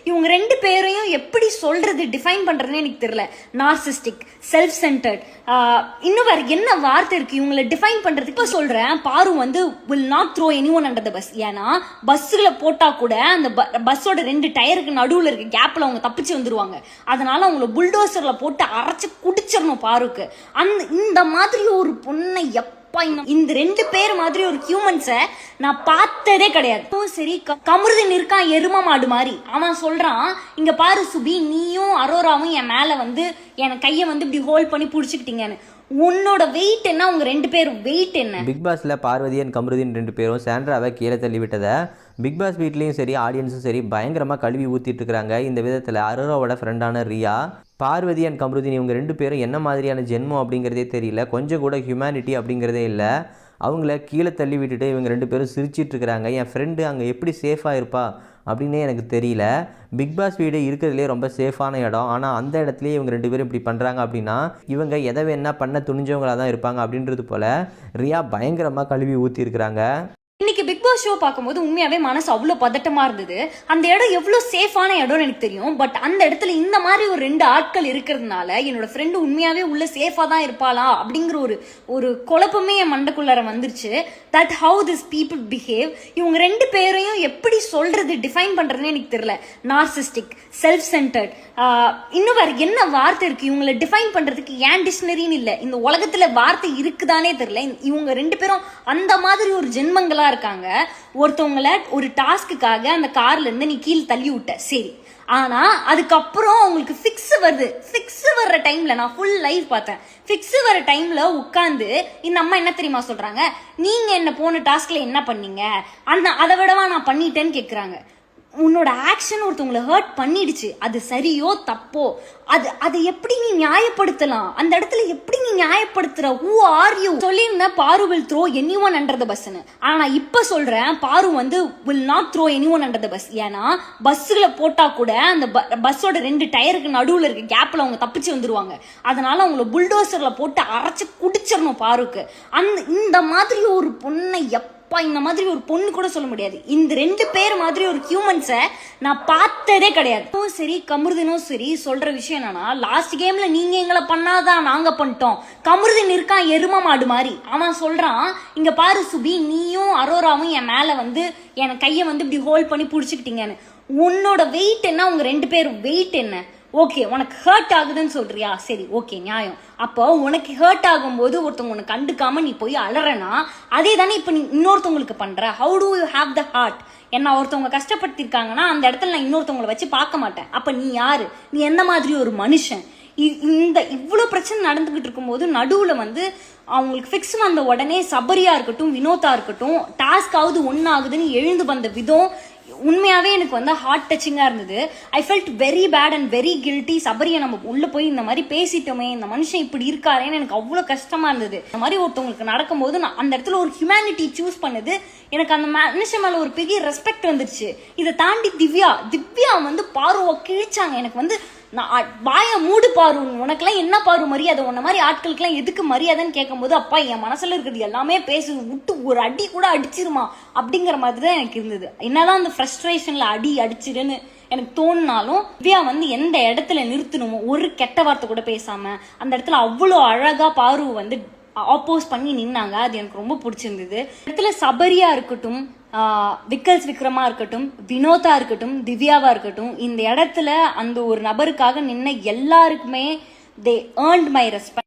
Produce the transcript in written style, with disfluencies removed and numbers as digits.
இவங்க ரெண்டு பேரையும் எப்படி சொல்றது டிஃபைன் பண்றதுன்னு எனக்கு தெரியல. நார்சிஸ்டிக், செல்ஃப் சென்டர்ட், இன்னும் வேற என்ன வார்த்தை இருக்கு இவங்களை டிஃபைன் பண்றதுக்கு. இப்ப சொல்றேன், பாரு வந்து will not throw anyone under the bus. ஏன்னா பஸ்ல போட்டா கூட அந்த பஸ்ஸோட ரெண்டு டயருக்கு நடுவுல இருக்க கேப்ல அவங்க தப்பிச்சு வந்துருவாங்க. அதனால அவங்கள புல்டோசர்ல போட்டு அரைச்சு குடிச்சிடணும் பாருக்கு. இந்த மாதிரி ஒரு பொண்ணை இந்த ரெண்டு பேர் மாதிரி ஒரு ஹியூமன்ஸ நான் பார்த்ததே கிடையாது. சரி, கமருதீன் இருக்கான் எரும மாடு மாதிரி. அவன் சொல்றான், இங்க பாரு சுபி, நீயும் அரோராவும் என் மேல வந்து என் கையை வந்து இப்படி ஹோல்ட் பண்ணி புடிச்சுக்கிட்டீங்கன்னு. உன்னோட வெயிட் என்ன? உங்க ரெண்டு பேரும் வெயிட் என்ன? பிக் பாஸ்ல பார்வதி அண்ட் கமருதீன் ரெண்டு பேரும் சாண்ட்ராவை கீழே தள்ளி விட்டதை பிக் பாஸ் வீட்லேயும் சரி ஆடியன்ஸும் சரி பயங்கரமாக கழுவி ஊற்றிட்டு இருக்கிறாங்க. இந்த விதத்தில் அரோராவோட ஃப்ரெண்டான ரியா, பார்வதி அண்ட் கமருதீன் இவங்க ரெண்டு பேரும் என்ன மாதிரியான ஜென்மம் அப்படிங்கிறதே தெரியல, கொஞ்சம் கூட ஹியூமனிட்டி அப்படிங்கிறதே இல்லை. அவங்கள கீழே தள்ளி விட்டுட்டு இவங்க ரெண்டு பேரும் சிரிச்சிட்டு இருக்கிறாங்க. என் ஃப்ரெண்டு அங்கே எப்படி சேஃபாக இருப்பா அப்படின்னே எனக்கு தெரியல. பிக் பாஸ் வீடு இருக்கிறதுலே ரொம்ப சேஃபான இடம். ஆனால் அந்த இடத்துலேயே இவங்க ரெண்டு பேரும் இப்படி பண்ணுறாங்க அப்படின்னா இவங்க எதை வேணா பண்ண துணிஞ்சவங்களாக தான் இருப்பாங்க அப்படின்றது போல் ரியா பயங்கரமாக கழுவி ஊற்றி இருக்கிறாங்க. இன்னைக்கு பிக் பாஸ் ஷோ பார்க்கும்போது உண்மையாவே மனசு அவ்வளோ பதட்டமா இருந்தது. அந்த இடம் எவ்வளோ சேஃபான இடம்னு எனக்கு தெரியும். பட் அந்த இடத்துல இந்த மாதிரி ஒரு ரெண்டு ஆட்கள் இருக்கிறதுனால என்னோட ஃப்ரெண்டு உண்மையாவே உள்ள சேஃபா தான் இருப்பாளா அப்படிங்கிற ஒரு குழப்பமே என் மண்டக்குள்ளார வந்துருச்சு. That how this people behave. இவங்க ரெண்டு பேரையும் எப்படி சொல்றது டிஃபைன் பண்றதுன்னு எனக்கு தெரியல. நார்சிஸ்டிக், செல்ஃப் சென்டர்ட், இன்னும் வேற என்ன வார்த்தை இருக்கு இவங்களை டிஃபைன் பண்றதுக்கு? ஏன் டிக்ஷனரின்னு இல்லை, இந்த உலகத்துல வார்த்தை இருக்குதானே தெரியல. இவங்க ரெண்டு பேரும் அந்த மாதிரி ஒரு ஜென்மங்களா இருக்காங்க. ஒருத்தவங்களை ஒரு டாஸ்க்குக்காக அந்த கார்ல இருந்து நீ கீழே தள்ளி விட்ட, சரி. ஆனா அதுக்கப்புறம் உங்களுக்கு ஃபிக்ஸ் வருது. ஃபிக்ஸ் வர்ற டைம்ல நான் ஃபுல் லைவ் பார்த்தேன். ஃபிக்ஸ் வர டைம்ல உட்காந்து இந்த அம்மா என்ன தெரியுமா சொல்றாங்க, நீங்க என்ன போன டாஸ்க்ல என்ன பண்ணீங்க, அதை விடவா நான் பண்ணிட்டேன்னு கேக்குறாங்க. உன்னோட ஆக்ஷன் ஒருத்தவங்களை ஹர்ட் பண்ணிடுச்சு, அது சரியோ தப்போ, அதை எப்படி நீ நியாயப்படுத்தலாம்? அந்த இடத்துல எப்படி நீ நியாயப்படுத்துற? Who are you? சொல்லியிருந்த பாரு will throw anyone under the bus ன்னு. ஆனா இப்ப சொல்றேன், பாரு வந்து will not throw anyone under the bus. ஏன்னா பஸ்ல போட்டா கூட அந்த பஸ்ஸோட ரெண்டு டயருக்கு நடுவுல இருக்க கேப்ல அவங்க தப்பிச்சு வந்துருவாங்க. அதனால அவங்கள புல்டோசர்ல போட்டு அரைச்சு குடிச்சிடணும் பாருக்கு. இந்த மாதிரி ஒரு பொண்ணை இந்த மாதிரி ஒரு பொண்ணு கூட சொல்ல முடியாது. இந்த ரெண்டு பேர் மாதிரி ஒரு ஹியூமன்ஸ நான் பார்த்ததே கிடையாது. சரி, கமருதீனும் சரி சொல்ற விஷயம் என்னன்னா, லாஸ்ட் கேம்ல நீங்க எங்களை பண்ணாதான் நாங்க பண்ணிட்டோம். கமருதீன் இருக்கான் எரும மாடு மாதிரி. அவன் சொல்றான், இங்க பாரு சுபி, நீயும் அரோராவும் என் மேல வந்து என் கையை வந்து இப்படி ஹோல்ட் பண்ணி புடிச்சுக்கிட்டீங்கன்னு. உன்னோட வெயிட் என்ன? உங்க ரெண்டு பேரும் வெயிட் என்ன? ஓகே, உனக்கு ஹர்ட் ஆகுதுன்னு சொல்றியா, சரி, ஓகே, நியாயம். அப்போ உனக்கு ஹர்ட் ஆகும்போது ஒருத்தவங்க உனக்கு கண்டுக்காம நீ போய் அலறனா, அதே தானே இப்ப நீ இன்னொருத்தவங்களுக்கு பண்ற. How do you have the heart? என்ன ஒருத்தவங்க கஷ்டப்படுத்திருக்காங்கன்னா அந்த இடத்துல நான் இன்னொருத்தவங்களை வச்சு பார்க்க மாட்டேன். அப்ப நீ யாரு? நீ எந்த மாதிரி ஒரு மனுஷன்? இந்த இவ்வளவு பிரச்சனை நடந்துகிட்டு இருக்கும்போது நடுவுல வந்து அவங்களுக்கு ஃபிக்ஸ் வந்த உடனே சபரியா இருக்கட்டும், வினோதா இருக்கட்டும், டாஸ்காவது ஒன்னாகுதுன்னு எழுந்து வந்த விதம் உண்மையாவே எனக்கு வந்து ஹார்ட் டச்சிங்கா இருந்தது. I felt very bad and very guilty. சபரியை நம்ம உள்ள போய் இந்த மாதிரி பேசிட்டோமே, இந்த மனுஷன் இப்படி இருக்காரேன்னு எனக்கு அவ்வளவு கஷ்டமா இருந்தது. இந்த மாதிரி ஒருத்தவங்களுக்கு நடக்கும்போது நான் அந்த இடத்துல ஒரு ஹியூமனிட்டி சூஸ் பண்ணது, எனக்கு அந்த மனுஷன் மேல ஒரு பெரிய ரெஸ்பெக்ட் வந்துருச்சு. இதை தாண்டி திவ்யா வந்து பார்வை கிழிச்சாங்க. எனக்கு வந்து நான் வாய மூடு பாரு, உனக்கெல்லாம் என்ன பாரு மரியாதை, உன்ன மாதிரி ஆட்களுக்கெல்லாம் எதுக்கு மரியாதைன்னு கேட்கும்போது, அப்பா என் மனசுல இருக்கிறது எல்லாமே பேசு, விட்டு ஒரு அடி கூட அடிச்சிருமா அப்படிங்கிற மாதிரி தான் எனக்கு இருந்தது. என்னதான் அந்த ஃப்ரஸ்ட்ரேஷன்ல அடிச்சிருன்னு எனக்கு தோணினாலும் திவ்யா வந்து எந்த இடத்துல நிறுத்தணுமோ ஒரு கெட்ட வார்த்தை கூட பேசாம அந்த இடத்துல அவ்வளோ அழகா பாரு வந்து ஆப்போஸ் பண்ணி நின்னாங்க. அது எனக்கு ரொம்ப பிடிச்சிருந்தது. இடத்துல சபரியா இருக்கட்டும், விக்கல்ஸ் விக்ரமா இருக்கட்டும், வினோதா இருக்கட்டும், திவ்யாவா இருக்கட்டும், இந்த இடத்துல அந்த ஒரு நபருக்காக நின்ன எல்லாருக்குமே they earned my respect.